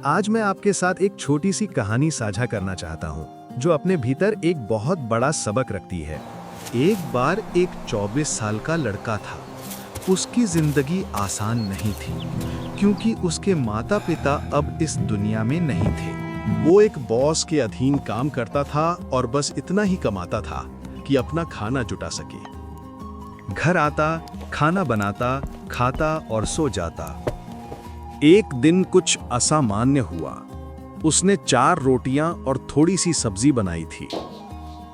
आज मैं आपके साथ एक छोटी सी कहानी साझा करना चाहता हूँ जो अपने भीतर एक बहुत बड़ा सबक रखती है। एक बार एक 24 साल का लड़का था। उसकी जिंदगी आसान नहीं थी क्योंकि उसके माता पिता अब इस दुनिया में नहीं थे। वो एक बॉस के अधीन काम करता था और बस इतना ही कमाता था कि अपना खाना जुटा सके। घर आता, खाना बनाता, खाता और सो जाता। एक दिन कुछ असामान्य हुआ। उसने 4 रोटियां और थोड़ी सी सब्जी बनाई थी।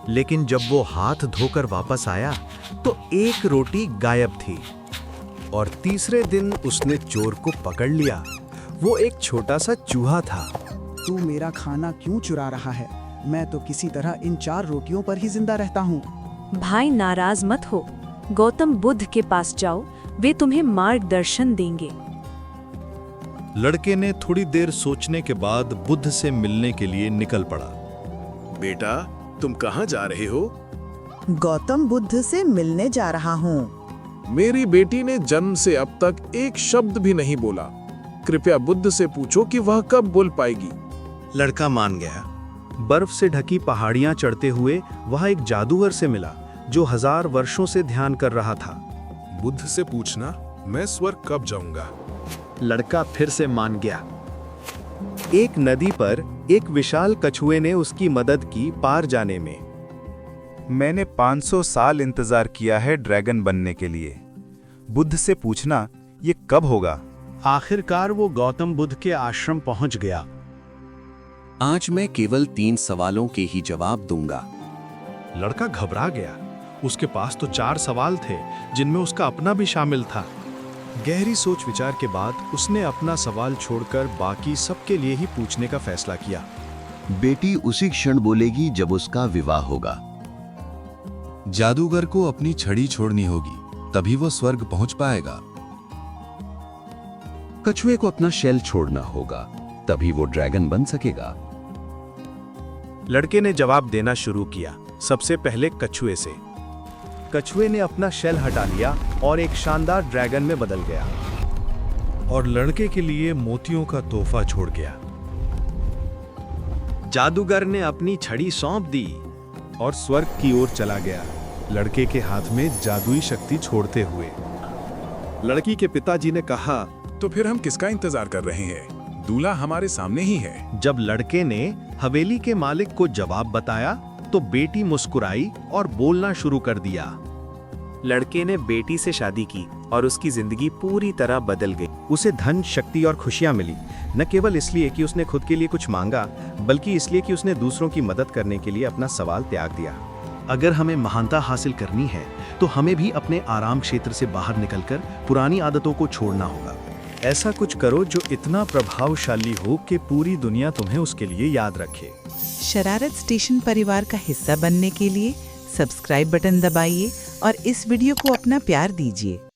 लेकिन जब वो हाथ धोकर वापस आया तो एक रोटी गायब थी। और तीसरे दिन उसने चोर को पकड़ लिया। वो एक छोटा सा चूहा था। तू मेरा खाना क्यों चुरा रहा है? मैं तो किसी तरह इन 4 रोटियों पर ही जिंदा रहता हूँ। भाई नाराज मत हो, गौतम बुद्ध के पास जाओ, वे तुम्हें मार्गदर्शन देंगे। लड़के ने थोड़ी देर सोचने के बाद बुद्ध से मिलने के लिए निकल पड़ा। बेटा, तुम कहाँ जा रहे हो? गौतम बुद्ध से मिलने जा रहा हूँ। मेरी बेटी ने जन्म से अब तक एक शब्द भी नहीं बोला। कृपया बुद्ध से पूछो कि वह कब बोल पाएगी। लड़का मान गया। बर्फ से ढकी पहाड़ियां चढ़ते हुए वह एक जादूगर से मिला जो 1000 वर्षों से ध्यान कर रहा था। बुद्ध से पूछना मैं स्वर्ग कब जाऊंगा। लड़का फिर से मान गया। एक नदी पर एक विशाल कछुए ने उसकी मदद की पार जाने में। मैंने 500 साल इंतजार किया है ड्रैगन बनने के लिए। बुद्ध से पूछना ये कब होगा। आखिरकार वो गौतम बुद्ध के आश्रम पहुंच गया। आज मैं केवल 3 सवालों के ही जवाब दूंगा। लड़का घबरा गया। उसके पास तो 4 सवाल थे जिनमें उसका अपना भी शामिल था। गहरी सोच विचार के बाद उसने अपना सवाल छोड़कर बाकी सबके लिए ही पूछने का फैसला किया। बेटी उसी क्षण बोलेगी जब उसका विवाह होगा। जादूगर को अपनी छड़ी छोड़नी होगी, तभी वो स्वर्ग पहुंच पाएगा। कछुए को अपना शेल छोड़ना होगा, तभी वो ड्रैगन बन सकेगा। लड़के ने जवाब देना शुरू किया। सबसे पहले कछुए से। कछुए ने अपना शेल हटा लिया और एक शानदार ड्रैगन में बदल गया। और लड़के के लिए मोतियों का तोहफा छोड़ गया। जादूगर ने अपनी छड़ी सौंप दी और स्वर्ग की ओर चला गया, लड़के के हाथ में जादुई शक्ति छोड़ते हुए। लड़की के पिताजी ने कहा, तो फिर हम किसका इंतजार कर रहे हैं? दूल्हा हमारे सामने ही है। जब लड़के ने हवेली के मालिक को जवाब बताया तो बेटी मुस्कुराई और बोलना शुरू कर दिया। लड़के ने बेटी से शादी की और उसकी जिंदगी पूरी तरह बदल गई। उसे धन, शक्ति और खुशियां मिली, न केवल इसलिए कि उसने खुद के लिए कुछ मांगा, बल्कि इसलिए कि उसने दूसरों की मदद करने के लिए अपना सवाल त्याग दिया। अगर हमें महानता हासिल करनी है तो हमें भी अपने आराम क्षेत्र से बाहर निकलकर पुरानी आदतों को छोड़ना होगा। ऐसा कुछ करो जो इतना प्रभावशाली हो कि पूरी दुनिया तुम्हें उसके लिए याद रखे। शरारत स्टेशन परिवार का हिस्सा बनने के लिए सब्सक्राइब बटन दबाइए और इस वीडियो को अपना प्यार दीजिए।